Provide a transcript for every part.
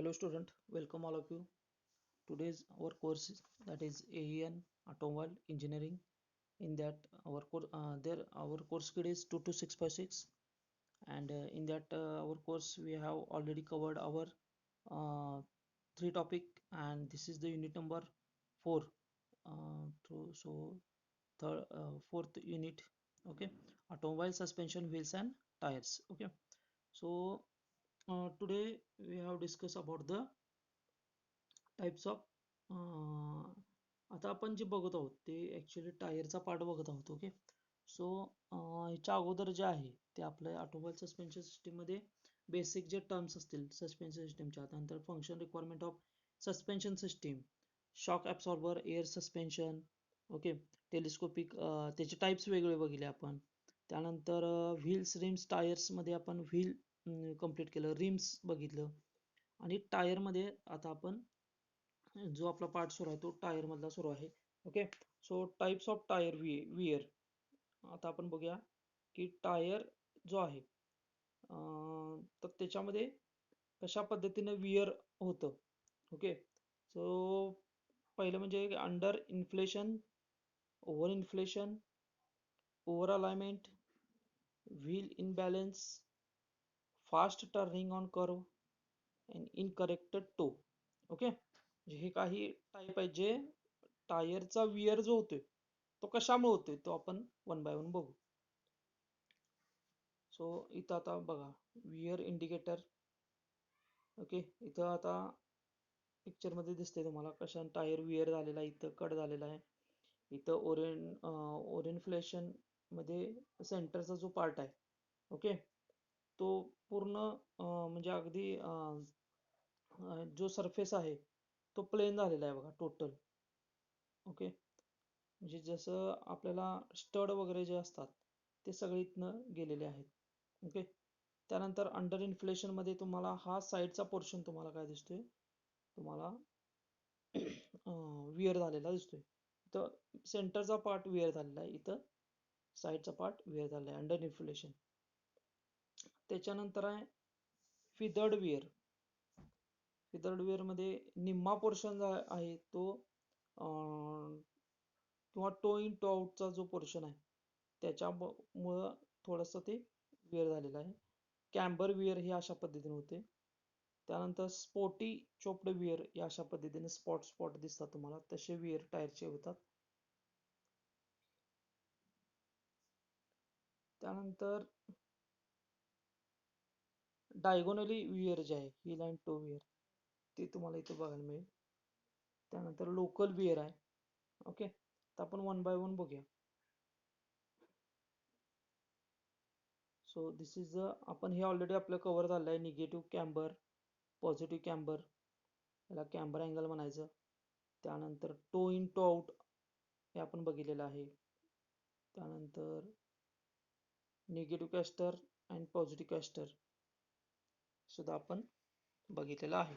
Hello student, welcome all of you. Today's our course that is AEN Automobile Engineering. In that our course grade is 22656, and in that our course we have already covered our uh, three topic, and this is the unit number 4. Fourth unit. Okay, automobile suspension, wheels and tires. Okay, so today we have discussed about the types of आता आपण जे बघत आहोत ते actually टायरचा part बघत आहोत. Okay, so ह्याच्या अगोदर जे आहे ते आपल्या ऑटोमोबाईल सस्पेन्शन सिस्टीम मध्ये बेसिक जे टर्म्स असतील सस्पेन्शन सिस्टीमच्या, त्यानंतर function requirement of suspension system, shock absorber, air suspension, okay, telescopic, त्याचे टाइप्स वेगळे बघितले आपण. त्यानंतर व्हील्स, रिम्स, टायर्स मध्ये आपण व्हील कंप्लीट केलं, रिम्स बघितलं, आणि टायर मध्ये आता आपण जो आपला पार्ट सुरू आहे तो टायर मधला सुरू आहे. Okay, so types of tyre wear. आता आपण बघूया की टायर जो आहे तर त्याच्यामध्ये कशा पद्धतीने वियर होतं. ओके, सो पहिलं म्हणजे under inflation, over inflation, over alignment, wheel imbalance, fast turning on curve and incorrect toe. Okay, हे काही टाईप आहेत जे टायरचा वियर जो होतोय तो कशामुळे होतोय तो आपण वन बाय वन बघू. सो इथं आता बघा वियर इंडिकेटर. ओके, इथं आता पिक्चर मध्ये दिसते तुम्हाला कशा टायर वियर झालेला आहे, इथं कट झालेला आहे. इथं ओरिएंटफ्लेशन मध्ये सेंटरचा जो पार्ट आहे, ओके, तो पूर्ण म्हणजे अगदी जो सरफेस आहे तो प्लेन झालेला आहे बघा टोटल. ओके, म्हणजे जसं आपल्याला स्टड वगैरे जे असतात ते सगळे इथनं गेलेले आहेत. ओके, त्यानंतर अंडर इन्फ्लेशन मध्ये तुम्हाला हा साईडचा पोर्शन तुम्हाला काय दिसतोय, तुम्हाला वियर झालेला दिसतोय. इथं सेंटरचा पार्ट वियर झालेला आहे, इथं साईडचा पार्ट वियर झालेला आहे अंडर इन्फ्लेशन. त्याच्यानंतर आहे फिदर्ड वियर. फिदर्ड वियर मध्ये निम्मा पोर्शन आहे तो किंवा टो इन टो आउटचा जो पोर्शन आहे त्याच्यामुळं थोडंसं ते वियर झालेलं आहे. कॅम्बर वियर हे अशा पद्धतीने होते. त्यानंतर स्पोर्टी चोप्ड वियर या अशा पद्धतीने स्पॉट स्पॉट दिसतात तुम्हाला, तसे वियर टायरचे होतात. त्यानंतर डायगोनली वियर जे आहे, हिल अँड टो वियर, ते तुम्हाला इथे बघायला मिळेल. त्यानंतर लोकल वियर आहे. ओके, तर आपण वन बाय वन बघूया. सो दिस इज आपण हे ऑलरेडी आपलं कव्हर झालं आहे. निगेटिव्ह कॅम्बर, पॉझिटिव्ह कॅम्बर, याला कॅम्बर अँगल म्हणायचं. त्यानंतर टो इन टो आउट हे आपण बघितलेलं आहे. त्यानंतर negative castor and positive castor सुद्धा आपण बघितलेलं आहे.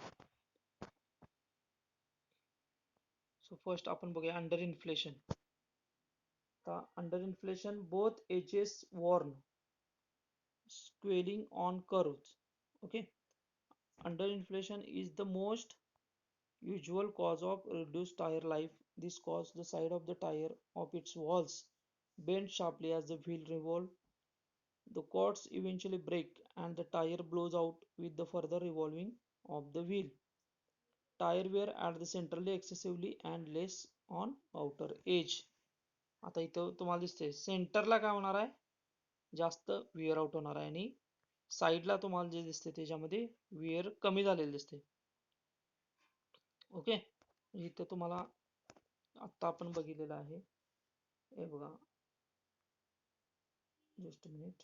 सो फर्स्ट आपण बघूया under inflation. Under inflation both edges worn swelling on curves. Okay, underinflation is the most usual cause of reduced tire life. This causes the side of the tire of its walls bend sharply as the wheel revolves. The cords eventually break and the tire blows out with the further revolving of the wheel. Tire wear at the centrally excessively and less on outer edge. आता इथं तुम्हाला दिसते सेंटरला काय होणार आहे, जास्त where out होणार आहे, आणि साईडला तुम्हाला जे दिसते त्याच्यामध्ये विअर कमी झालेले दिसते. ओके, इथं तुम्हाला आता आपण बघितलेलं आहे, हे बघा, जस्ट मिनिट.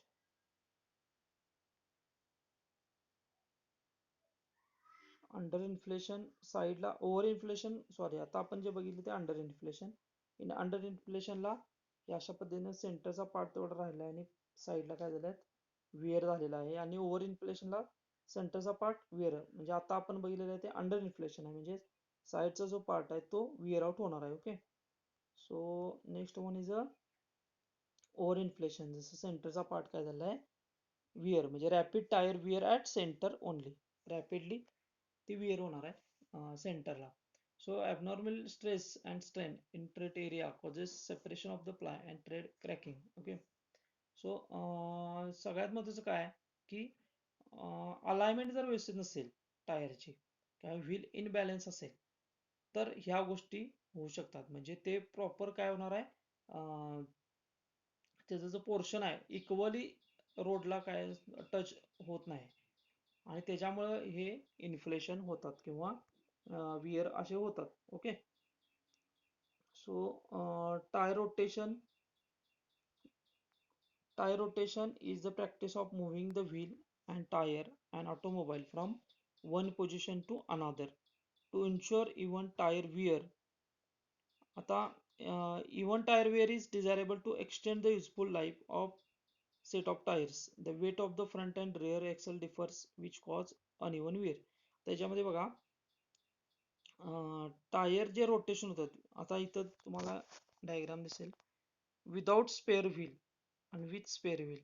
अंडर इन्फ्लेशन साईडला, ओव्हर इन्फ्लेशन सॉरी, आता आपण जे बघितलं ते अंडर इन्फ्लेशन. अंडर इन्फ्लेशनला या अशा पद्धतीने सेंटरचा पार्ट तेवढा राहिला आहे आणि साईडला काय झालं विअर झालेला आहे, आणि ओव्हर इन्फ्लेशनला सेंटरचा पार्ट विअर, म्हणजे आता आपण बघितलेलं आहे ते अंडर इन्फ्लेशन आहे, म्हणजे साईडचा जो पार्ट आहे तो विअर आउट होणार आहे. Okay, so next one is over inflation. जसं सेंटरचा पार्ट काय झाला आहे विअर, म्हणजे rapid tyre where at centre only, rapidly ती विअर होणार आहे सेंटरला. So abnormal stress and strain in trait area causes separation of the ply and trade cracking. Okay. So सगळ्यात महत्त्वाचं काय आहे की अलाइनमेंट जर व्यवस्थित नसेल टायरची किंवा व्हील इनबॅलन्स असेल तर ह्या गोष्टी होऊ शकतात. म्हणजे ते प्रॉपर काय होणार आहे, त्याचा जो पोर्शन आहे इक्वली रोडला काय टच होत नाही आणि त्याच्यामुळं हे इन्फ्लेशन होतात किंवा वियर असे होतात. Okay. So tyre rotation is the practice of moving the wheel and tire an automobile from one position to another to ensure even tire wear. आता even tire wear is desirable to extend the useful life of set of tires. The weight of the front and rear axle differs which cause uneven wear. त्याच्यामध्ये बघा tyre जे rotation होतात, आता इथं तुम्हाला diagram दिसेल without spare wheel आणि with spare wheel.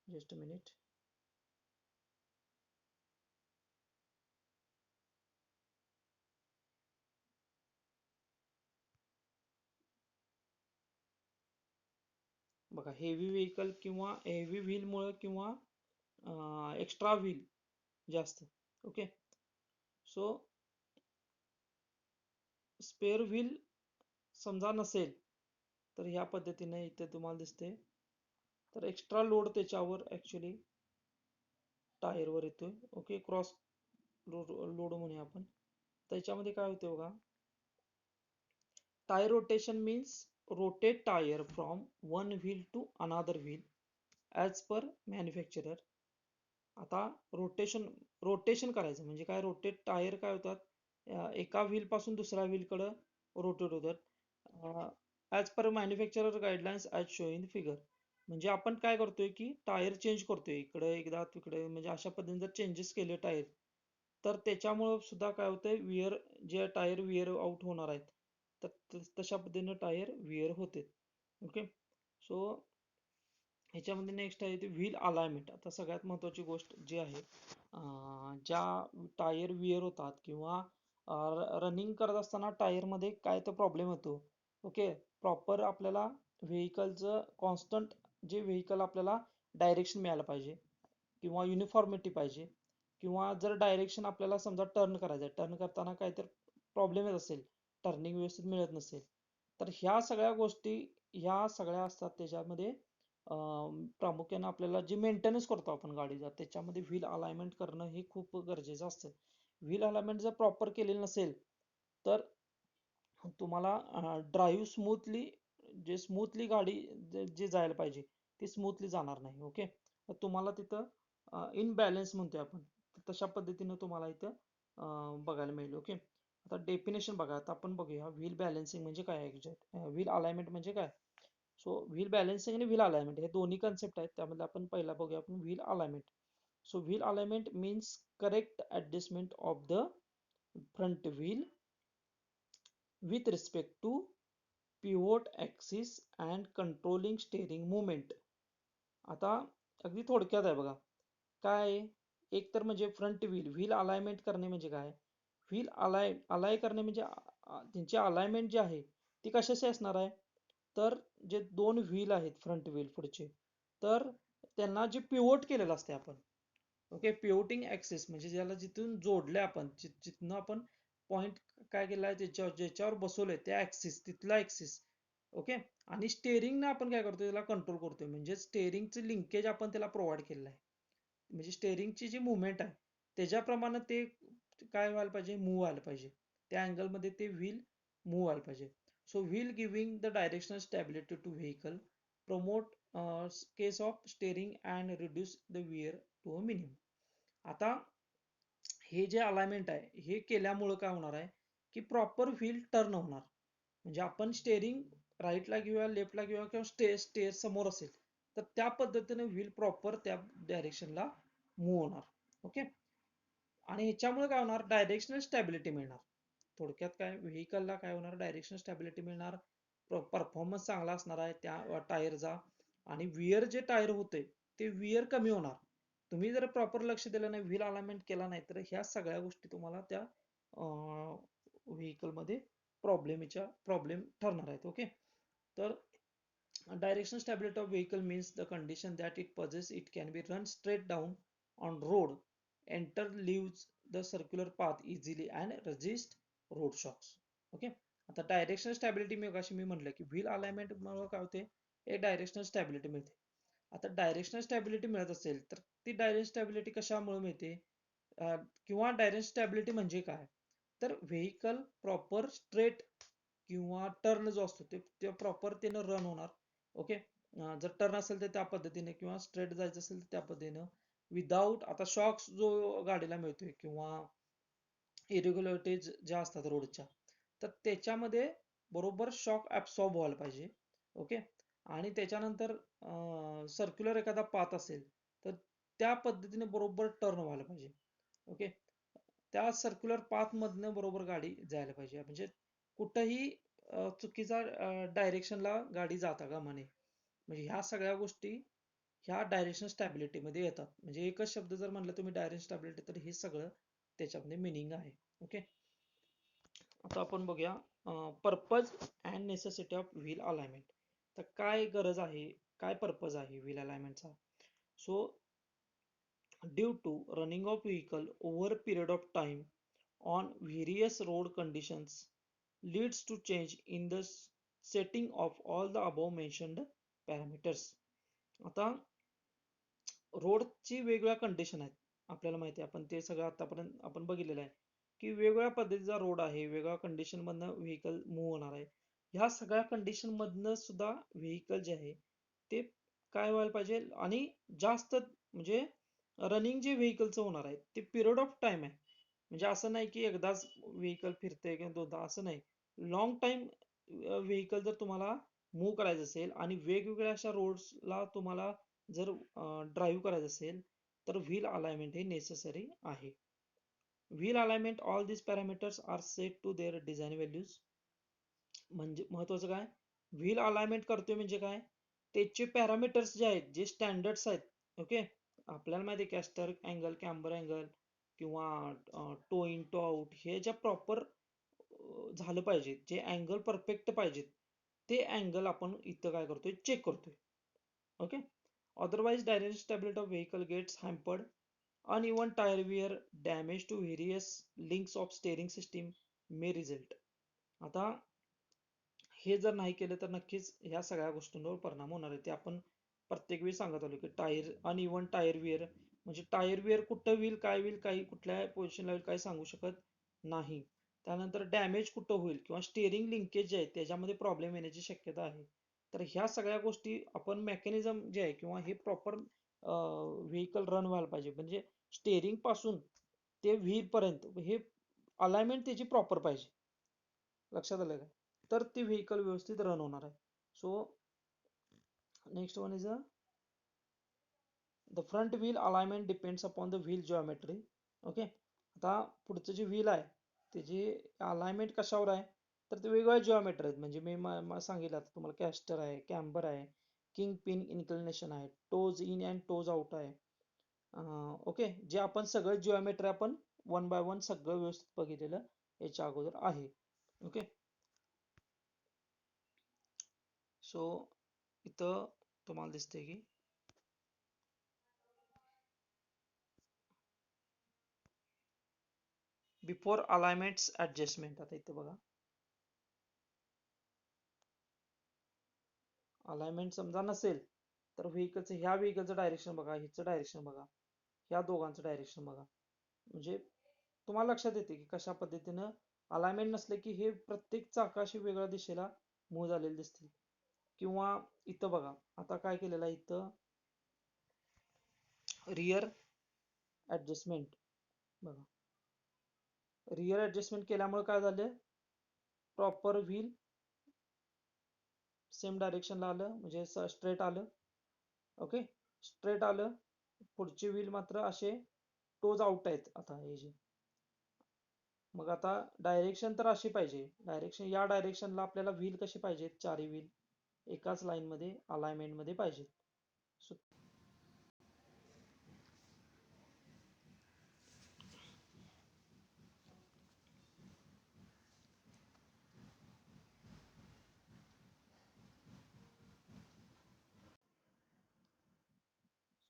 Just a minute. बघा हेवी व्हेकल किंवा हेवी व्हीलमुळे किंवा एक्स्ट्रा व्हील जास्त. ओके. सो स्पेअर व्हील समजा नसेल तर ह्या पद्धतीने इथे तुम्हाला दिसते, तर एक्स्ट्रा लोड त्याच्यावर ऍक्च्युली टायरवर येतोय. ओके. क्रॉस लोड म्हणूया आपण. त्याच्यामध्ये काय होते बघा, tyre rotation means rotate tyre from one wheel to another wheel as per manufacturer. आता रोटेशन करायचं म्हणजे काय, रोटेट टायर काय होतात एका व्हील पासून दुसऱ्या व्हीलकडे रोटेट होतात as per manufacturer guidelines as show in figure. म्हणजे आपण काय करतोय की टायर चेंज करतोय इकडे एकदा तिकडे, म्हणजे अशा पद्धतीने जर चेंजेस केले टायर तर त्याच्यामुळं सुद्धा काय होतंय, विअर जे टायर विअर आउट होणार आहेत तर तशा पद्धतीने टायर विअर होते. ओके. सो ह्याच्यामध्ये नेक्स्ट आहे ते व्हील अलाइनमेंट. आता सगळ्यात महत्त्वाची गोष्ट जी आहे, ज्या टायर विअर होतात किंवा रनिंग करत असताना टायरमध्ये काय तर प्रॉब्लेम होतो. ओके. प्रॉपर आपल्याला व्हेकलचं कॉन्स्टंट जे व्हेकल आपल्याला डायरेक्शन मिळालं पाहिजे किंवा युनिफॉर्मिटी पाहिजे, किंवा जर डायरेक्शन आपल्याला समजा टर्न करायचं, टर्न करताना काहीतरी प्रॉब्लेम येत असेल, टर्निंग व्यवस्थित मिळत नसेल, तर ह्या सगळ्या गोष्टी ह्या सगळ्या असतात त्याच्यामध्ये. प्रामुख्याने आपल्याला जे मेंटेनन्स करतो आपण गाडीचा त्याच्यामध्ये व्हील अलाइनमेंट करणं हे खूप गरजेचं असतं. व्हील अलाइनमेंट जर प्रॉपर केलेलं नसेल तर तुम्हाला ड्राईव्ह स्मूथली, जे स्मूथली गाडी जे जायला पाहिजे ती स्मूथली जाणार नाही. ओके. तुम्हाला तिथं इनबॅलन्स म्हणतोय आपण, तशा पद्धतीनं तुम्हाला इथं बघायला मिळेल. ओके. आता डेफिनेशन बघा, आता आपण बघूया व्हील बॅलन्सिंग म्हणजे काय आहे, व्हील अलाइनमेंट म्हणजे काय. सो व्हील बॅलन्सिंग आणि व्हील अलाइनमेंट हे दोन्ही कन्सेप्ट आहेत. त्यामध्ये आपण पहिला बघूया आपण wheel alignment. So wheel alignment means correct adjustment of the front wheel with respect to pivot axis and controlling steering movement. आता अगदी थोडक्यात आहे बघा काय, एक तर म्हणजे फ्रंट व्हील व्हील अलाइनमेंट करणे म्हणजे काय, व्हील अलाय करणे म्हणजे त्यांची अलाइनमेंट जी आहे ती कशाशी असणार आहे, तर जे दोन व्हील आहेत फ्रंट व्हील पुढचे, तर त्यांना जे पिवोट केलेलं असते आपण. ओके. पिवोटिंग ऍक्सिस म्हणजे ज्याला जिथून जोडले आपण, जिथनं आपण पॉइंट काय केलाय ज्याच्यावर बसवलंय त्या ऍक्सिस, तिथला ऍक्सिस. ओके. आणि स्टेअरिंगने आपण काय करतोय, त्याला कंट्रोल करतोय, म्हणजे स्टेअरिंगचं लिंकेज आपण त्याला प्रोव्हाइड केलेलं आहे. म्हणजे स्टेअरिंगची जी मुवमेंट आहे त्याच्याप्रमाणे ते काय व्हायला पाहिजे, मूव्ह व्हायला पाहिजे, त्या अँगलमध्ये ते व्हील मूव्ह व्हायला पाहिजे. So wheel giving the directional stability to vehicle, promote case of steering and reduce the wear to a minimum. आता हे जे अलाइनमेंट आहे हे केल्यामुळं काय होणार आहे की प्रॉपर व्हील टर्न होणार. म्हणजे आपण स्टेअरिंग राईटला घेऊया, लेफ्टला घेऊया किंवा स्टेअर समोर असेल तर त्या पद्धतीने व्हील प्रॉपर त्या डायरेक्शनला मूव्ह होणार. ओके. आणि ह्याच्यामुळे काय होणार, डायरेक्शनल स्टॅबिलिटी मिळणार. थोडक्यात काय, व्हेकलला काय होणार, डायरेक्शनल स्टॅबिलिटी मिळणार, परफॉर्मन्स चांगला असणार आहे त्या टायरचा. आणि विअर जे टायर होते ते वियर कमी होणार. तुम्ही जर प्रॉपर लक्ष दिलं नाही, व्हील अलाइनमेंट केला नाही, तर ह्या सगळ्या गोष्टी तुम्हाला त्या व्हेकल मध्ये प्रॉब्लेम ठरणार आहेत. ओके. तर directional stability of vehicle means the condition that it possesses. It can be run straight down on road, enter leaves the circular path easily and resist road shocks. Okay. आता directional stability मी म्हटलं की wheel alignment मुळे काय होते, एक directional stability मिळते. आता directional stability मिळत असेल तर ती डायरेक्शनल स्टॅबिलिटी कशामुळे मिळते, किंवा डायरेक्शनल स्टॅबिलिटी म्हणजे काय, तर व्हेकल प्रॉपर स्ट्रेट किंवा टर्न जो असतो ते प्रॉपर त्यानं रन होणार. ओके. जर टर्न असेल तर त्या पद्धतीने, किंवा स्ट्रेट जायचं असेल तर त्या पद्धतीनं, विदाऊट आता शॉक्स जो गाडीला मिळतोय किंवा इरेग्युलरिटीज ज्या असतात रोडच्या, तर त्याच्यामध्ये बरोबर शॉक ऍब्सॉर्ब व्हायला पाहिजे. ओके. आणि त्याच्यानंतर सर्क्युलर एखादा पाथ असेल तर त्या पद्धतीने बरोबर टर्न व्हायला पाहिजे. ओके. त्या सर्क्युलर पाथ मधनं बरोबर गाडी जायला पाहिजे, म्हणजे कुठंही चुकीचा डायरेक्शनला गाडी जाता कामा नये. म्हणजे ह्या सगळ्या गोष्टी ह्या डायरेक्शन स्टॅबिलिटी मध्ये येतात. म्हणजे एकच शब्द जर म्हणलं तुम्ही डायरेक्शन स्टॅबिलिटी, तर हे सगळं त्याच्यामध्ये मिनिंग आहे. ओके. आता आपण बघूया purpose and necessity of wheel alignment. तर काय गरज आहे, काय पर्पज आहे व्हील अलाइनमेंटचा. So due to running of vehicle over period of time on various road conditions leads to change in the setting of all the above mentioned parameters. आता रोडची वेगवेगळ्या कंडिशन आहेत, आपल्याला माहिती आहे, आपण ते सगळं आतापर्यंत आपण बघितलेलं आहे की वेगवेगळ्या पद्धतीचा रोड आहे, वेगवेगळ्या कंडिशन मधनं व्हेकल मूव्ह होणार आहे. ह्या सगळ्या कंडिशन मधनं सुद्धा व्हेकल जे आहे ते काय व्हायला पाहिजे, आणि जास्त म्हणजे रनिंग जे व्हेकलचं होणार आहे ते पिरियड ऑफ टाइम आहे. म्हणजे असं नाही की एकदाच व्हेकल फिरते किंवा दोनदा, असं नाही. लॉंग टाइम व्हेकल जर तुम्हाला मूव्ह करायचं असेल आणि वेगवेगळ्या अशा रोड्सला तुम्हाला जर ड्राईव्ह करायचं असेल, तर व्हील अलाइनमेंट हे नेसेसरी आहे. Wheel alignment all this parameters are set to their design values. म्हणजे महत्वाचं काय, व्हील अलाइनमेंट करतोय म्हणजे काय, त्याचे पॅरामीटर्स जे आहेत, जे स्टँडर्ड्स आहेत. ओके. आपल्याला माहिती आहे कॅस्टर अँगल, कॅम्बर अँगल किंवा टो इन टो आउट, हे ज्या प्रॉपर झालं पाहिजे, जे अँगल परफेक्ट पाहिजेत, ते अँगल आपण इथं काय करतोय, चेक करतोय. Okay. otherwise direct stability of vehicle gets hampered. Uneven tire wear, damage to various links of steering system may result. आता हे जर नाही केलं तर नक्कीच ह्या सगळ्या गोष्टींवर परिणाम होणार आहे. ते आपण प्रत्येक वेळी सांगत आलो की टायर अनइवन टायर वेअर, म्हणजे टायर वेअर कुठं होईल, काय होईल, काही कुठल्या पोझिशनला होईल काही सांगू शकत नाही. त्यानंतर डॅमेज कुठं होईल किंवा स्टेअरिंग लिंकेज जे आहे त्याच्यामध्ये प्रॉब्लेम येण्याची शक्यता आहे. तर ह्या सगळ्या गोष्टी आपण मेकॅनिझम जे आहे किंवा हे प्रॉपर व्हेकल रन व्हायला पाहिजे, म्हणजे स्टेअरिंग पासून ते व्हील पर्यंत हे अलाइनमेंट त्याची प्रॉपर पाहिजे. लक्षात आलं का, तर ती व्हेकल व्यवस्थित रन होणार आहे. So next one is the front wheel alignment depends upon the wheel geometry. Okay. आता पुढचं जे व्हील आहे त्याची अलाइनमेंट कशावर आहे, तर ते वेगवेगळ्या जिओमेट्री आहेत. म्हणजे मी सांगितलं आता तुम्हाला, कॅस्टर आहे, कॅम्बर आहे, किंग पिन इन्क्लिनेशन आहे, toes in and toes out आहे. ओके. जे आपण सगळं जिओमेट्री आपण वन बाय वन सगळं व्यवस्थित बघितलेलं याच्या अगोदर आहे. ओके. सो इथं तुम्हाला दिसते की बिफोर अलाइनमेंट्स ऍडजस्टमेंट. आता इथं बघा, अलाइनमेंट समजा नसेल तर ह्या व्हेकलचं डायरेक्शन बघा, ह्याचं डायरेक्शन बघा, ह्या दोघांचं डायरेक्शन बघा, म्हणजे तुम्हाला लक्षात येते की कशा पद्धतीनं अलाइनमेंट नसले की हे प्रत्येक चाकाशी वेगळ्या दिशेला मूव्ह झालेले दिसतील. किंवा इथं बघा, आता काय केलेलं आहे इथं, रिअर ऍडजस्टमेंट बघा, रिअर ऍडजस्टमेंट केल्यामुळे काय झालं, प्रॉपर व्हील सेम डायरेक्शनला आलं, म्हणजे स्ट्रेट आलं. ओके. स्ट्रेट आलं. पुढचे व्हील मात्र असे टोज आउट आहेत. आता हे जे मग आता डायरेक्शन तर अशी पाहिजे, डायरेक्शन या डायरेक्शनला आपल्याला व्हील कशी पाहिजेत, चारही व्हील एकाच लाईन मध्ये अलाइनमेंट मध्ये पाहिजेत.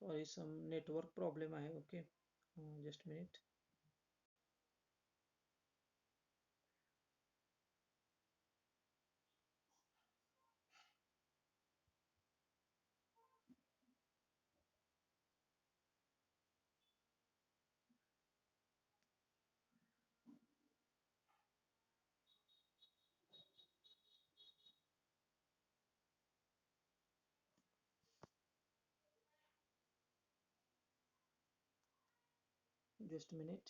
सॉरी, सम नेटवर्क प्रॉब्लेम आहे. Okay, just minute. Just minute.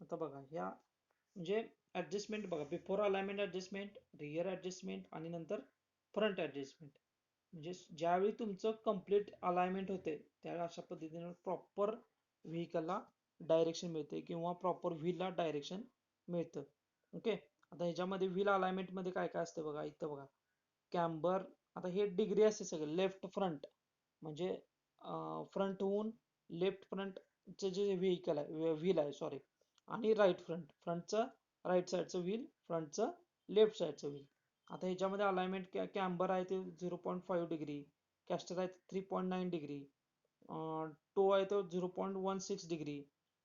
आता बघा, ह्या म्हणजे ऍडजस्टमेंट बघा, before alignment adjustment, rear adjustment आणि नंतर फ्रंट ऍडजस्टमेंट. म्हणजे ज्यावेळी तुमचं कम्प्लीट अलाइनमेंट होते त्यावेळी अशा पद्धतीने प्रॉपर व्हेकलला डायरेक्शन मिळते किंवा प्रॉपर व्हीलला डायरेक्शन मिळतं. ओके, आता ह्याच्यामध्ये व्हील अलाइनमेंट मध्ये काय काय असतं बघा, इथं बघा कॅम्बर. आता हे डिग्री असते सगळे लेफ्ट फ्रंट, म्हणजे फ्रंट होऊन लेफ्ट फ्रंटचे जे व्हेकल आहे, व्हील आहे सॉरी, आणि राईट फ्रंट, फ्रंटचं राईट साईडचं व्हील, फ्रंटचं लेफ्ट साईडचं व्हील. आता ह्याच्यामध्ये अलाइनमेंट कॅम्बर आहे ते 0.5 डिग्री, कॅस्टर आहे 3.9 डिग्री, टो आहे तो 0.16 डिग्री.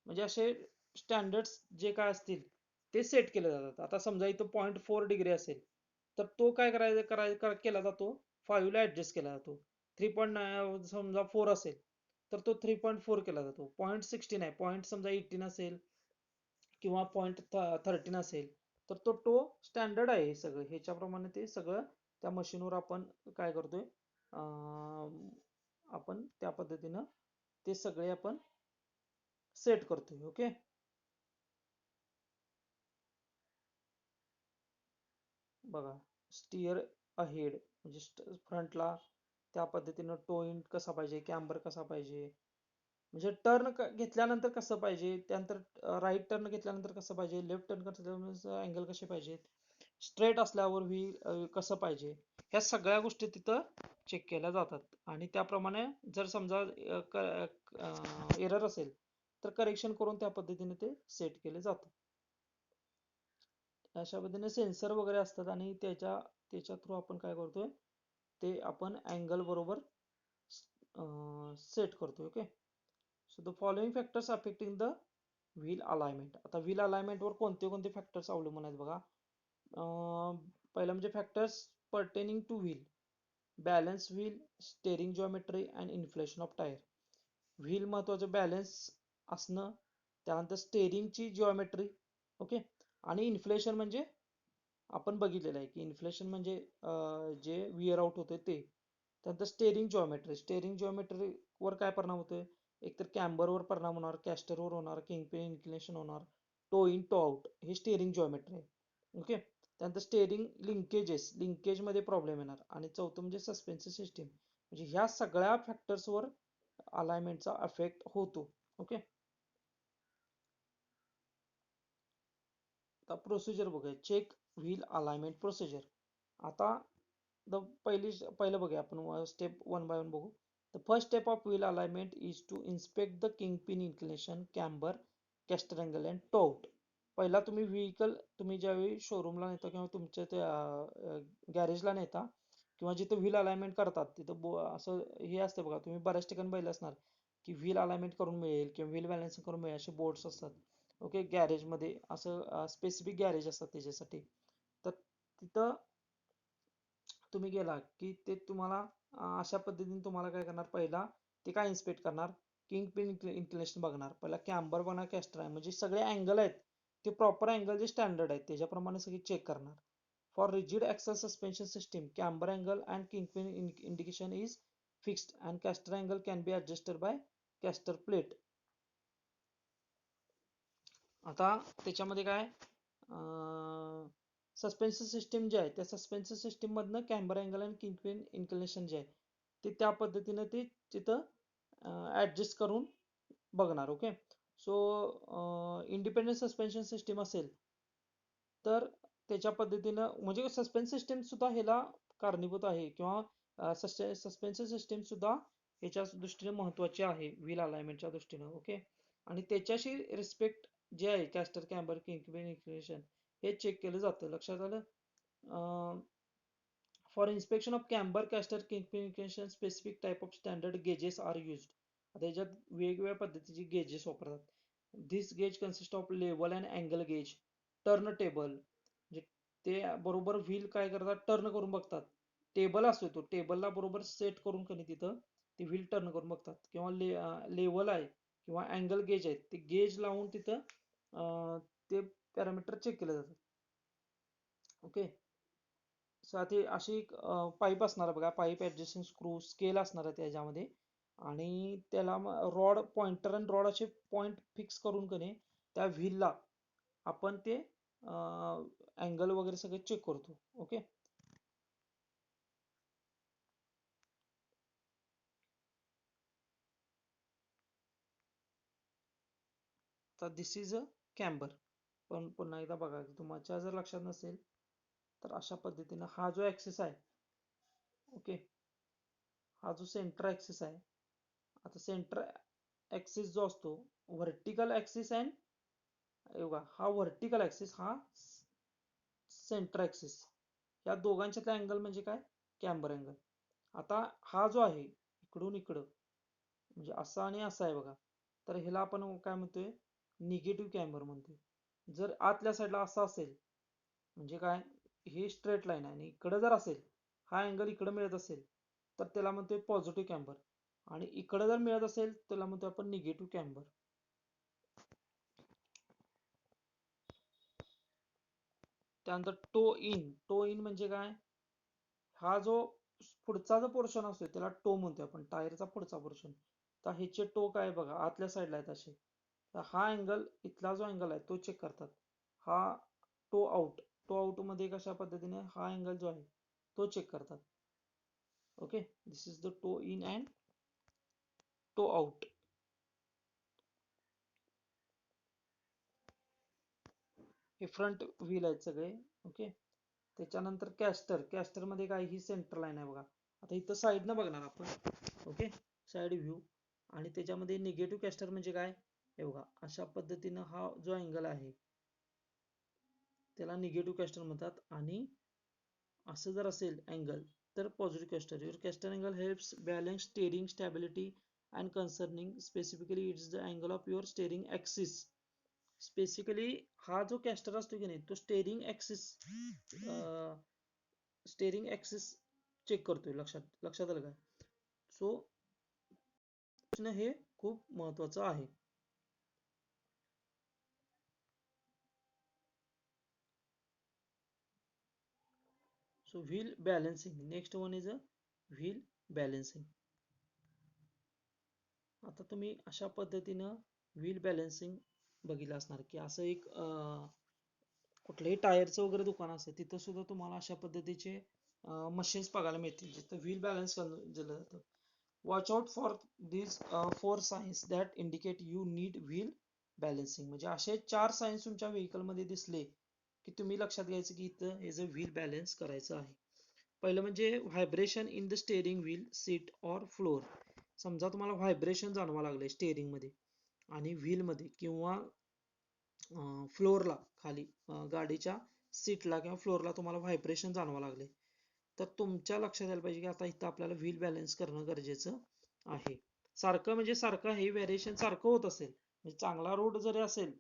म्हणजे असे स्टँडर्ड्स जे काय असतील ते सेट केले जातात. आता समजा इथं 0.4 डिग्री असेल तर तो काय केला जातो, 5 ला ऍडजस्ट केला जातो. 3.9 समजा 4 असेल तर तो 3.4 केला जातो. 0.16 आहे, पॉईंट समजा 18 असेल किंवा 0.13 असेल तर तो स्टँडर्ड आहे. हे सगळं ह्याच्याप्रमाणे ते सगळं त्या मशीनवर आपण काय करतोय, आपण त्या पद्धतीनं ते सगळे आपण सेट करतोय. ओके, बघा स्टिअर अहेड म्हणजे फ्रंटला त्या पद्धतीनं टो इन कसा पाहिजे, कॅम्बर कसा पाहिजे, म्हणजे टर्न घेतल्यानंतर कसं पाहिजे, त्यानंतर राईट टर्न घेतल्यानंतर कसं पाहिजे, लेफ्ट टर्न घेतल्यानंतर अँगल कसे पाहिजेत, स्ट्रेट असल्यावर कसं पाहिजे, ह्या सगळ्या गोष्टी तिथं चेक केल्या जातात. आणि त्याप्रमाणे जर समजा एरर असेल तर करेक्शन करून त्या पद्धतीने ते सेट केले जातात. अशा पद्धतीने सेन्सर वगैरे असतात आणि त्याच्या थ्रू आपण काय करतोय, ते आपण अँगल बरोबर सेट करतोय. Okay, so the following factors affecting the wheel alignment. आता व्हील अलाइनमेंटवर कोणते कोणते फॅक्टर्स अवलंबून आहेत बघा. पहिलं म्हणजे factors pertaining to wheel, balance wheel, steering geometry and inflation of tyre. Wheel महत्वाचं बॅलन्स असणं, त्यानंतर स्टेअरिंगची जिओमेट्री. ओके, आणि इन्फ्लेशन म्हणजे आपण बघितलेलं आहे की इन्फ्लेशन म्हणजे जे विअर आउट होते ते. त्यानंतर स्टेअरिंग जिओमेट्री वर काय परिणाम होतोय, एकतर कॅम्बरवर परिणाम होणार, कॅस्टरवर होणार, किंगपिन इन्क्लिनेशन होणार, टो इन टो आउट, हे स्टेअरिंग जिओमेट्री आहे. ओके, त्यानंतर स्टेअरिंग लिंकेज मध्ये प्रॉब्लेम येणार. आणि चौथं म्हणजे सस्पेन्शन सिस्टीम. म्हणजे ह्या सगळ्या फॅक्टर्सवर अलाइनमेंटचा अफेक्ट होतो. ओके, आता प्रोसिजर बघूया, चेक व्हील अलाइनमेंट प्रोसिजर. आता पहिलं बघूया आपण, स्टेप वन बाय वन बघू. The first step of wheel alignment is to inspect the kingpin inclination, camber, caster angle and toe out. पहिला तुम्ही व्हेकल, तुम्ही ज्यावेळी शोरूमला नेता किंवा तुमच्या त्या गॅरेजला नेता किंवा जिथे व्हील अलाइनमेंट करतात तिथं असं हे असते बघा, तुम्ही बऱ्याच ठिकाणी पाहिलं असणार की व्हील अलाइनमेंट करून मिळेल किंवा व्हील बॅलन्सिंग करून मिळेल असे बोर्ड्स असतात. ओके, गॅरेजमध्ये असं स्पेसिफिक गॅरेज असतात त्याच्यासाठी. तर तिथं तुम्ही गेला की ते तुम्हाला अशा पद्धतीने तुम्हाला काय करणार, पहिला ते काय इन्स्पेक्ट करणार, किंग पिन इन्क्लिनेशन बघणार, पहिला कॅम्बर बघणार, कॅस्टर आहे, म्हणजे सगळे अँगल आहेत ते प्रॉपर अँगल जे स्टँडर्ड आहेत त्याच्याप्रमाणे सगळी चेक करणार. For rigid axle suspension system, camber angle and king pin indication is fixed and caster angle can be adjusted by caster plate. आता त्याच्यामध्ये काय, सस्पेन्शन सिस्टीम जे आहे त्या सस्पेन्शन सिस्टीम मधनं कॅम्बर अँगल आणि किंगपिन इन्क्लिनेशन जे आहे ते त्या पद्धतीने ते तिथं ऍडजस्ट करून बघणार. Okay, so independent suspension system असेल तर त्याच्या पद्धतीनं, म्हणजे सस्पेन्शन सिस्टीम सुद्धा ह्याला कारणीभूत आहे किंवा सस्पेन्शन सिस्टीम सुद्धा ह्याच्या दृष्टीने महत्वाची आहे व्हील अलाइनमेंटच्या दृष्टीने. ओके, आणि त्याच्याशी रिस्पेक्ट जे आहे कॅस्टर, कॅम्बर, किंगपिन इन्क्लिनेशन हे चेक केलं जातं. लक्षात आलं? For inspection of camber caster communication specific type of standard gauges are used. आता याच्यात वेगवेगळ्या पद्धतीची गेजेस वापरतात. This gauge consist of level and angle gauge, turn table, म्हणजे ते बरोबर व्हील काय करतात, टर्न करून बघतात. टेबल असतो तो टेबलला बरोबर सेट करून कधी तिथं ते व्हील टर्न करून बघतात. किंवा लेवल आहे किंवा अँगल गेज आहे, ते गेज लावून तिथं ते पॅरामीटर चेक केले जातात. ओके. साथी अशी एक पाईप असणार आहे बघा, पाईप ऍडजस्टिंग स्क्रू स्केल असणार आहे त्याच्यामध्ये. आणि त्याला रॉड पॉइंटर आणि रॉड असे पॉइंट फिक्स करून कने त्या व्हीलला आपण ते अँगल वगैरे सगळे चेक करतो. ओके. तर दिस इज अ कॅम्बर. पण पुन्हा एकदा बघा, तुमच्या जर लक्षात नसेल तर अशा पद्धतीनं हा जो ऍक्सिस आहे, ओके, हा जो सेंटर ऍक्सिस आहे, आता सेंटर ऍक्सिस जो असतो व्हर्टिकल ऍक्सिस अँड बघा हा व्हर्टिकल ऍक्सिस, हा सेंटर ऍक्सिस, या दोघांच्यातला अँगल म्हणजे काय, कॅम्बर अँगल. आता हा जो आहे इकडून इकडं म्हणजे असा आणि असा आहे बघा, तर ह्याला आपण काय म्हणतोय, निगेटिव्ह कॅम्बर म्हणतोय. जर आतल्या साईडला असा असेल म्हणजे काय, ही स्ट्रेट लाईन आहे आणि इकडं जर असेल, हा अँगल इकडं मिळत असेल तर त्याला म्हणतोय पॉझिटिव्ह कॅम्बर. आणि इकडं जर मिळत असेल त्याला म्हणतोय आपण निगेटिव्ह कॅम्बर. त्यानंतर टो इन म्हणजे काय, हा जो पुढचा जो पोर्शन असतो त्याला टो म्हणतोय आपण, टायरचा पुढचा पोर्शन. तर ह्याचे टो काय बघा आतल्या साईडला आहेत असे. तर हा अँगल, इथला जो अँगल आहे तो चेक करतात. हा टो आउट, टो आउट मध्ये कशा पद्धतीने हा अँगल जो आहे तो चेक करतात. Okay. This is the toe in and toe out. हे फ्रंट व्हील आहेत सगळे. ओके. त्याच्यानंतर कॅस्टर, कॅस्टर मध्ये काय, ही सेंटर लाईन आहे बघा. आता इथं साईडनं बघणार आपण. ओके. Side view. आणि त्याच्यामध्ये निगेटिव्ह कॅस्टर म्हणजे काय, हे बघा अशा पद्धतीनं हा जो अँगल आहे त्याला निगेटिव्ह कॅस्टर म्हणतात. आणि असं जर असेल अँगल तर positive castor. Your castor angle helps balance steering stability and concerning specifically it's the angle of your steering axis. Specifically हा जो कॅस्टर असतो की नाही तो स्टेअरिंग ऍक्सिस चेक करतोय. लक्षात आलं का. सो हे खूप महत्वाचं आहे. So wheel balancing, next one is a wheel balancing. आता तुम्ही अशा पद्धतीनं व्हील बॅलन्सिंग बघितलं असणार की असं एक कुठलंही टायरचं वगैरे दुकान असेल तिथं सुद्धा तुम्हाला अशा पद्धतीचे मशीन्स बघायला मिळतील जिथं व्हील बॅलन्स केलं जातं. Watch out for this 4 signs that indicate you need wheel balancing. म्हणजे असे 4 साइन्स तुमच्या व्हेकलमध्ये दिसले की तुम्ही लक्षात घ्यायचं की इथं हे जे व्हील बॅलन्स करायचं आहे. पहिलं म्हणजे vibration in the steering wheel seat or floor. समजा तुम्हाला व्हायब्रेशन जाणवा लागले स्टेअरिंग मध्ये आणि व्हील मध्ये किंवा फ्लोअरला खाली गाडीच्या सीटला किंवा फ्लोअरला तुम्हाला व्हायब्रेशन जाणवा लागले तर तुमच्या लक्षात यायला पाहिजे की आता इथं आपल्याला व्हील बॅलन्स करणं गरजेचं आहे. सारखं म्हणजे सारखं हे व्हेरिएशन सारखं होत असेल म्हणजे चांगला रोड जरी असेल,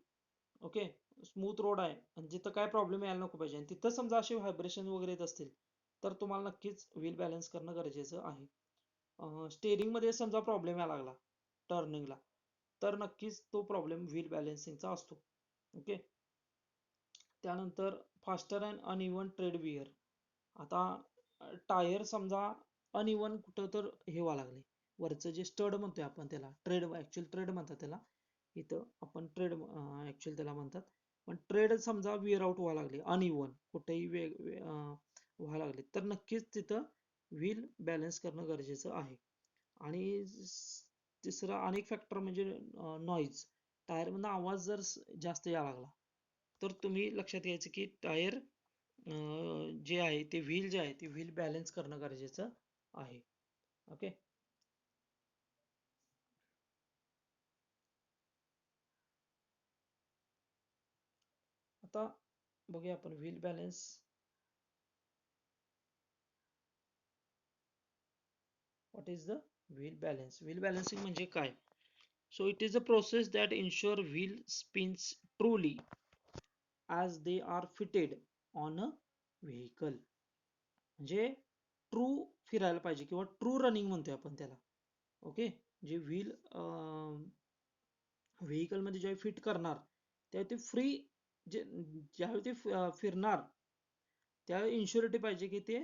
ओके, स्मूथ रोड आहे आणि जिथं काय प्रॉब्लेम यायला नको पाहिजे आणि तिथं समजा असे व्हायब्रेशन वगैरे येत असतील तर तुम्हाला नक्कीच व्हील बॅलन्स करणं गरजेचं आहे. स्टेअरिंग मध्ये समजा प्रॉब्लेम यायला लागला टर्निंगला तर नक्कीच तो प्रॉब्लेम व्हील बॅलन्सिंगचा असतो. ओके. त्यानंतर faster and uneven trade where. आता टायर समजा अनइव्हन कुठं तर हे व्हायला लागले, वरचं जे स्टड म्हणतोय आपण त्याला ट्रेड, ऍक्च्युअल ट्रेड म्हणतात त्याला, इथं आपण ट्रेड ऍक्च्युअल त्याला म्हणतात. पण ट्रेड समजा विअर आउट व्हायला लागले अनइव्हन कुठेही व्हायला लागले तर नक्कीच तिथं व्हील बॅलन्स करणं गरजेचं आहे. आणि तिसरा अनेक फॅक्टर म्हणजे नॉईज. टायर मधून आवाज जर जास्त यायला लागला तर तुम्ही लक्षात घ्यायचं की टायर जे आहे ते व्हील जे आहे ते व्हील बॅलन्स करणं गरजेचं आहे. ओके. आता बघूया आपण wheel balance. What is the wheel balance? Wheel balancing म्हणजे काय? So it is a process that ensure wheel spins truly as they are fitted on a vehicle. म्हणजे ट्रू फिरायला पाहिजे किंवा ट्रू रनिंग म्हणतोय आपण त्याला. ओके, जे व्हील व्हेकल मध्ये जेव्हा फिट करणार तेव्हा ते फ्री, जे ज्यावेळी ते फिरणार त्यावेळी इन्शुरिटी पाहिजे की ते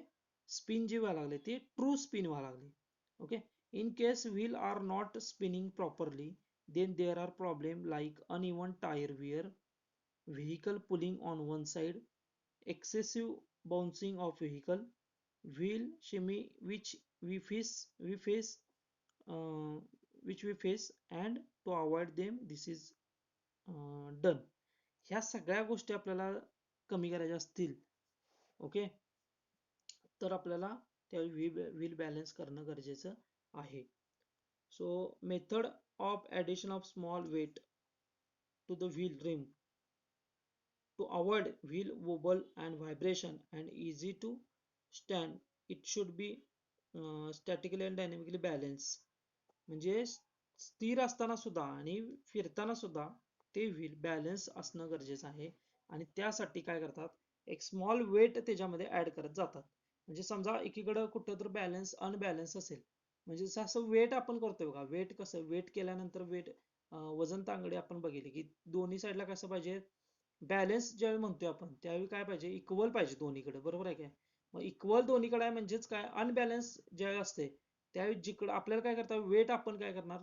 स्पिन जे व्हायला लागले ते ट्रू स्पिन व्हायला लागले. Okay, in case wheel are not spinning properly, then there are problem like uneven tire wear, vehicle pulling on one side, excessive bouncing of vehicle, wheel shimmy, we face uh, which we face, and to avoid them this is done. ह्या सगळ्या गोष्टी आपल्याला कमी करायच्या असतील, okay, तर आपल्याला त्यावेळी व्हील बॅलन्स करणं गरजेचं आहे. So method of addition of small weight to the wheel rim to avoid wheel wobble and vibration and easy to stand, it should be statically and dynamically balanced. म्हणजे स्थिर असताना सुद्धा आणि फिरताना सुद्धा ते व्हील बॅलन्स असणं गरजेचं आहे. आणि त्यासाठी काय करतात, एक स्मॉल वेट त्याच्यामध्ये ऍड करत जातात. म्हणजे समजा एकीकडे कुठं तर बॅलन्स अनबॅलन्स असेल, म्हणजे असं वेट आपण करतोय बघा, वेट कसं वेट केल्यानंतर वेट वजन तांगडे आपण बघितले की दोन्ही साईडला कसं पाहिजे, बॅलन्स ज्यावेळी म्हणतोय आपण त्यावेळी काय पाहिजे, इक्वल पाहिजे दोन्हीकडे, बरोबर आहे काय? मग इक्वल दोन्हीकडे आहे म्हणजेच काय, अनबॅलन्स ज्यावेळी असते त्यावेळी जिकडं आपल्याला काय करता वेट आपण काय करणार,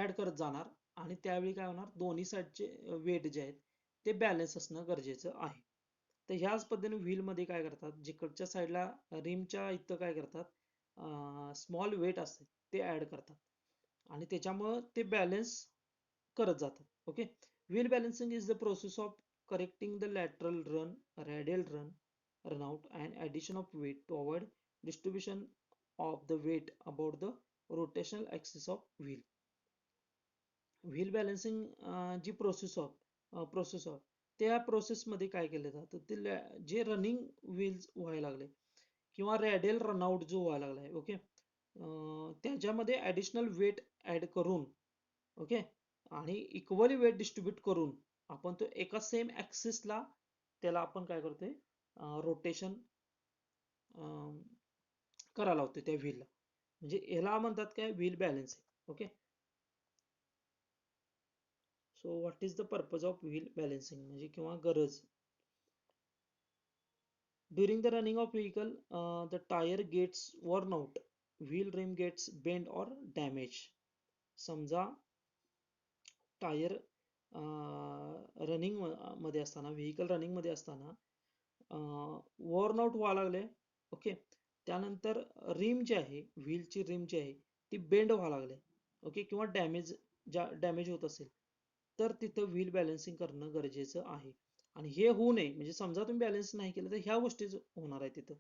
ऍड करत जाणार, आणि त्यावेळी काय होणार, दोन्ही साईडचे वेट जे आहेत ते बॅलन्स असणं गरजेचं आहे. तर ह्याच पद्धतीने व्हील मध्ये काय करतात, जिकडच्या साईडला रिमच्या इथं काय करतात, स्मॉल वेट असते ते ऍड करतात आणि त्याच्यामुळं ते बॅलन्स करत जातात. Okay, wheel balancing is the process of correcting the lateral run, radial run, run out and addition of weight to avoid distribution of the weight about the rotational axis of wheel. Wheel balancing जी process of त्या प्रोसेसमध्ये काय केलं जातं, ते जे running wheels व्हायला लागले किंवा रॅडियल रनआउट जो व्हायला लागलाय, ओके, त्याच्यामध्ये ॲडिशनल वेट ऍड करून, ओके, आणि इक्वली वेट डिस्ट्रीब्यूट करून आपण तो एका सेम ऍक्सिसला त्याला आपण काय करतोय, रोटेशन करायला लावतोय त्या व्हीलला, म्हणजे ह्याला म्हणतात काय, wheel balance. Okay, so what is the purpose of wheel balancing म्हणजे किंवा गरज. During the running of vehicle the tyre gets worn out, wheel rim gets bend or damage. समजा टायर रनिंग मध्ये असताना, व्हेकल रनिंग मध्ये असताना worn out व्हायला लागले, ओके, त्यानंतर रिम जी आहे, व्हीलची रिम जी आहे ती बेंड व्हायला लागले, ओके, किंवा डॅमेज होत असेल तर तिथं व्हील बॅलन्सिंग करणं गरजेचं आहे. आणि हे होऊ नये म्हणजे समजा तुम्ही बॅलन्स नाही केलं तर ह्या गोष्टीच होणार आहे तिथं.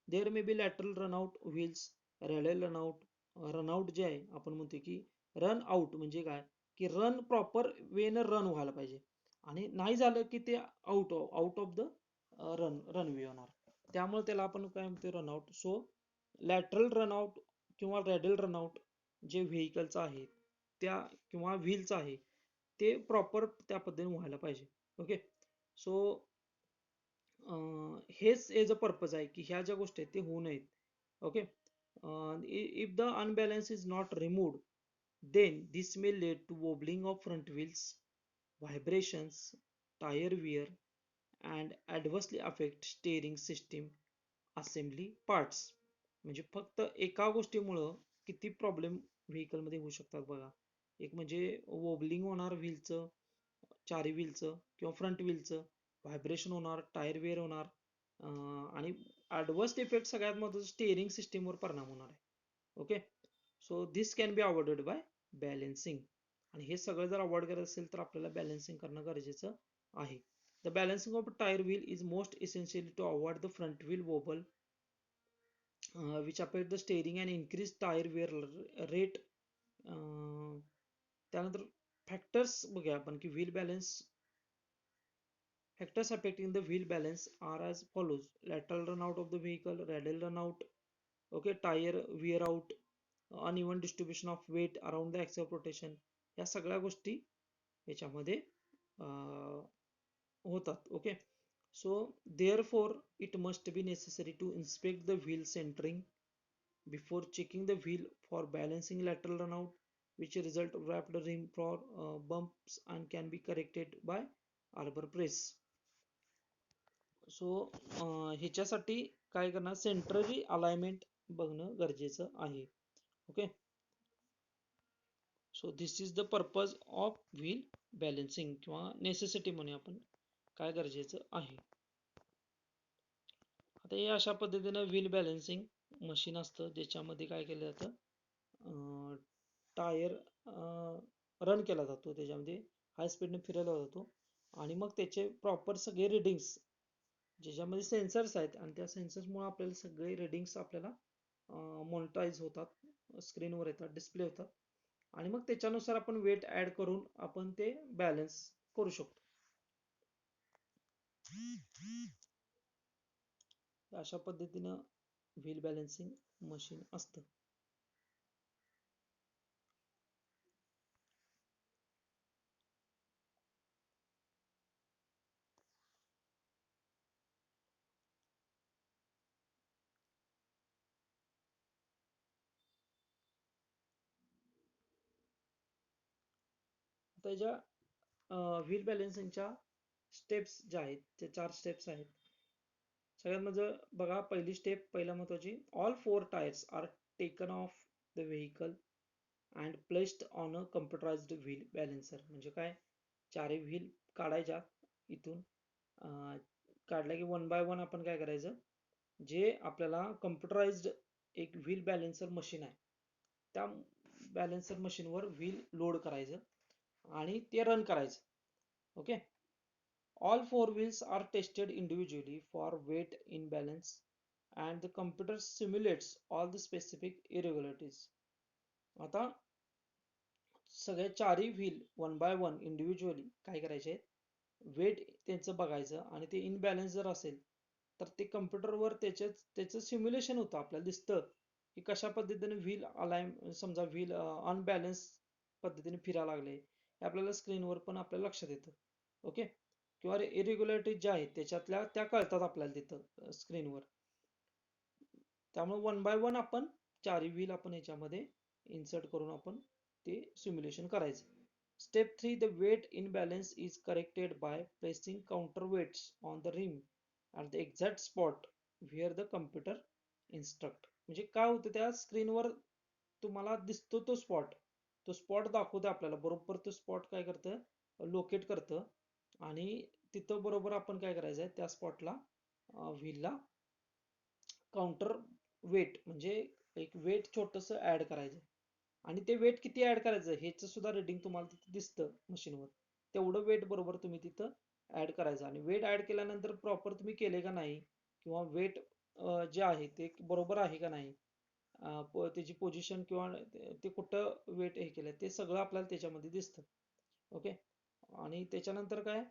There may be lateral runout wheels, radial runout. Runout जे आहे आपण म्हणतो की रन आउट म्हणजे काय, की रन प्रॉपर वेनं रन व्हायला पाहिजे आणि नाही झालं की ते आउट ऑफ द रनवे होणार, त्यामुळे त्याला आपण काय म्हणतो, रनआउट. सो लॅटरल रनआउट किंवा रॅडियल रनआउट जे व्हेकलचं आहे त्या किंवा व्हीलचं आहे ते प्रॉपर त्या पद्धतीने व्हायला पाहिजे. ओके, सो हेच एज अ पर्पज आहे की ह्या ज्या गोष्टी आहेत ते होऊ नयेत. Okay, if the unbalance is not removed then this may lead to wobbling of front wheels, vibrations, tire wear, and adversely affect steering system assembly parts. म्हणजे फक्त एका गोष्टीमुळं किती प्रॉब्लेम व्हेकल मध्ये होऊ शकतात बघा. एक म्हणजे वोबलिंग होणार व्हीलचं, चारी व्हीलचं किंवा फ्रंट व्हीलचं, व्हायब्रेशन होणार, टायर वेअर होणार, आणि ऍडवर्स इफेक्ट सगळ्यात महत्त्वाचं स्टेअरिंग सिस्टीमवर परिणाम होणार आहे. Okay, so this can be avoided by balancing. आणि हे सगळं जर अवॉइड करायचं असेल तर आपल्याला बॅलन्सिंग करणं गरजेचं आहे. The balancing of tyre wheel is most essential to avoid the front wheel wobble which affect the steering and increase tyre wear rate. त्यानंतर फॅक्टर्स बघूया आपण की wheel balance Factors affecting the wheel balance are as follows: lateral run out of the vehicle, radial run out, okay, tire wear out, uneven distribution of weight around the axle rotation. या सगळ्या गोष्टी याच्यामध्ये होतात. Okay, so therefore it must be necessary to inspect the wheel centering before checking the wheel for balancing lateral runout, which result wrapped rim for bumps and can be corrected by arbor press. So ह्याच्यासाठी काय करणार, centrally alignment बघणं गरजेचं आहे. Okay, so this is the purpose of wheel balancing किंवा necessity म्हणूया आपण, काय गरजेचं आहे. आता हे अशा पद्धतीनं व्हील बॅलन्सिंग मशीन असतं, ज्याच्यामध्ये काय केलं जातं, टायर रन केला जातो, त्याच्यामध्ये हाय स्पीडने फिरवला जातो आणि मग त्याचे प्रॉपर सगळे रिडिंग्स, ज्याच्यामध्ये सेन्सर्स आहेत आणि त्या सेन्सर्समुळे आपल्याला सगळे रिडिंग्स आपल्याला मॉनिटाईज होतात, स्क्रीनवर येतात, डिस्प्ले होतात आणि मग त्याच्यानुसार आपण वेट ऍड करून आपण ते बॅलन्स करू शकतो. अशा पद्धतीनं व्हील बॅलन्सिंग मशीन असतं. त्याच्या व्हील बॅलन्सिंगच्या स्टेप्स ज्या आहेत, ते 4 स्टेप्स आहेत. सगळ्यात म्हणजे बघा, पहिली स्टेप, पहिला महत्वाची, all 4 tyres are taken off the vehicle and placed on a computerised wheel balancer. म्हणजे काय, चारही व्हील काढायच्या इथून, काढल्या की वन बाय वन आपण काय करायचं, जे आपल्याला कम्प्युटराइज्ड एक व्हील बॅलेन्सर मशीन आहे, त्या बॅलेन्सर मशीनवर व्हील लोड करायचं आणि ते रन करायचं. Okay, all 4 wheels are tested individually for weight imbalance and the computer simulates all the specific irregularities. आता सगळे चारही wheel one by one individually काय करायचे, वेट त्यांचं बघायचं आणि ते इनबॅलन्स जर असेल तर ते कम्प्युटरवर त्याचं सिम्युलेशन होतं, आपल्याला दिसतं की कशा पद्धतीने व्हील अलाइन, समजा व्हील अनबॅलन्स पद्धतीने फिरायला लागले, हे आपल्याला स्क्रीनवर पण आपल्याला लक्षात येतं. ओके, किंवा इरेग्युलरिटीज ज्या आहेत त्याच्यातल्या त्या कळतात आपल्याला तिथं स्क्रीनवर. त्यामुळे वन बाय वन आपण चारही व्हील आपण याच्यामध्ये इन्सर्ट करून आपण ते सिम्युलेशन करायचं. Step 3, the weight imbalance is corrected by placing counter weights on the rim at the exact spot where the computer instruct. म्हणजे काय होतं, त्या स्क्रीनवर तुम्हाला दिसतो तो स्पॉट दाखवतो आपल्याला, बरोबर तो स्पॉट काय करतं, लोकेट करतं आणि तिथं बरोबर आपण काय करायचं आहे, त्या स्पॉटला व्हीलला काउंटर वेट म्हणजे एक वेट छोटंसं ऍड करायचं आणि ते वेट किती ऍड करायचं ह्याचं सुद्धा रिडिंग तुम्हाला तिथे दिसतं मशीनवर. तेवढं वेट बरोबर तुम्ही तिथं ऍड करायचं आणि वेट ऍड केल्यानंतर प्रॉपर तुम्ही केले का नाही, किंवा वेट जे आहे ते बरोबर आहे का नाही, त्याची पोझिशन किंवा ते कुठं वेट हे केलं ते सगळं आपल्याला त्याच्यामध्ये दिसतं. ओके, आणि त्याच्यानंतर काय,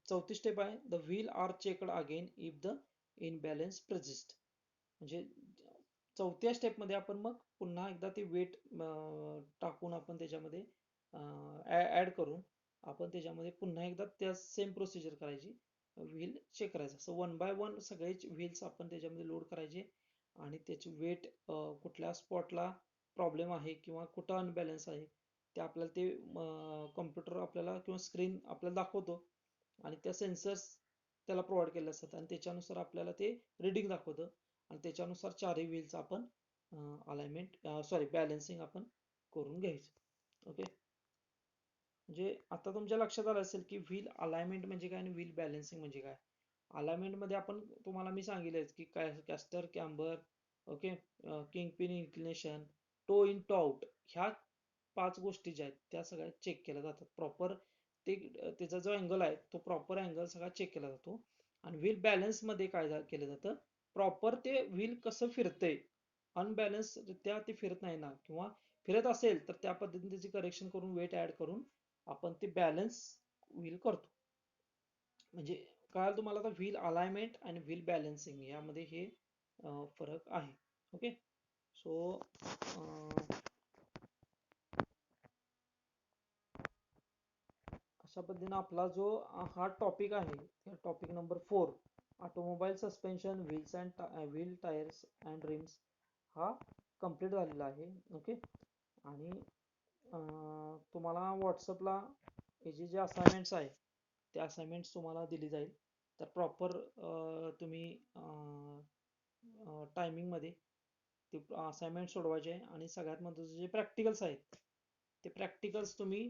चौथी स्टेप आहे, the wheel are checked again if the imbalance persist. म्हणजे चौथ्या स्टेपमध्ये आपण मग पुन्हा एकदा ते वेट टाकून आपण त्याच्यामध्ये ऍड करून आपण त्याच्यामध्ये पुन्हा एकदा त्या सेम प्रोसिजर करायची, व्हील चेक करायचं. सो वन बाय वन सगळेच व्हील्स आपण त्याच्यामध्ये लोड करायचे आणि त्याची वेट कुठल्या स्पॉटला प्रॉब्लेम आहे किंवा कुठं अनबॅलन्स आहे ते आपल्याला ते कम्प्युटर आपल्याला किंवा स्क्रीन आपल्याला दाखवतो आणि त्या सेन्सर्स त्याला प्रोव्हाइड केले असतात आणि त्याच्यानुसार आपल्याला ते रिडिंग दाखवतं आणि त्याच्यानुसार चारही व्हील्स आपण अलाइनमेंट बॅलन्सिंग आपण करून घ्यायचं. ओके, म्हणजे आता तुमच्या लक्षात आलं असेल की व्हील अलाइनमेंट म्हणजे काय आणि व्हील बॅलन्सिंग म्हणजे काय. अलाइनमेंट मध्ये आपण तुम्हाला मी सांगितलंच की काय, caster camber, okay, king pin inclination, toe in toe out, ह्या 5 गोष्टी ज्या आहेत त्या सगळ्या चेक केल्या जातात प्रॉपर. ते त्याचा जो अँगल आहे तो प्रॉपर अँगल सगळा चेक केला जातो. आणि व्हील बॅलन्स मध्ये काय केलं जातं, प्रॉपर ते व्हील कसं फिरतंय, अनबॅलन्स रित्या ते फिरत नाही ना, किंवा फिरत असेल तर त्या पद्धतीने त्याची करेक्शन करून वेट ऍड करून आपण ते बॅलन्स व्हील करतो. म्हणजे काय तुम्हाला आता व्हील अलाइनमेंट आणि व्हील बॅलन्सिंग यामध्ये हे फरक आहे. ओके. सो अशा पद्धतीने आपला जो हा टॉपिक आहे topic number 4 automobile suspension wheels and wheel tyres and RIMS हा कंप्लीट झालेला आहे. ओके. आणि तुम्हाला व्हॉट्सअपला हे जे जे असाइनमेंट्स आहे ते असाइनमेंट्स तुम्हाला दिली जाईल. तर प्रॉपर तुम्ही टायमिंगमध्ये ते असाइनमेंट सोडवायचे आणि सगळ्यात महत्त्वाचे जे प्रॅक्टिकल्स आहेत ते प्रॅक्टिकल्स तुम्ही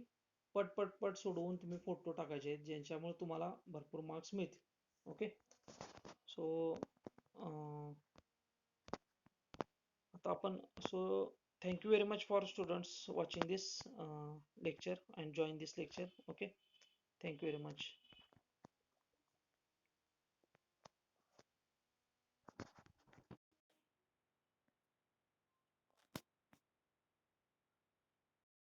पट पट पट सोडवून तुम्ही फोटो टाकायचे ज्यांच्यामुळे तुम्हाला भरपूर मार्क्स मिळतील. ओके. सो आता आपण thank you very much for students watching this lecture and join this lecture. Okay, thank you very much.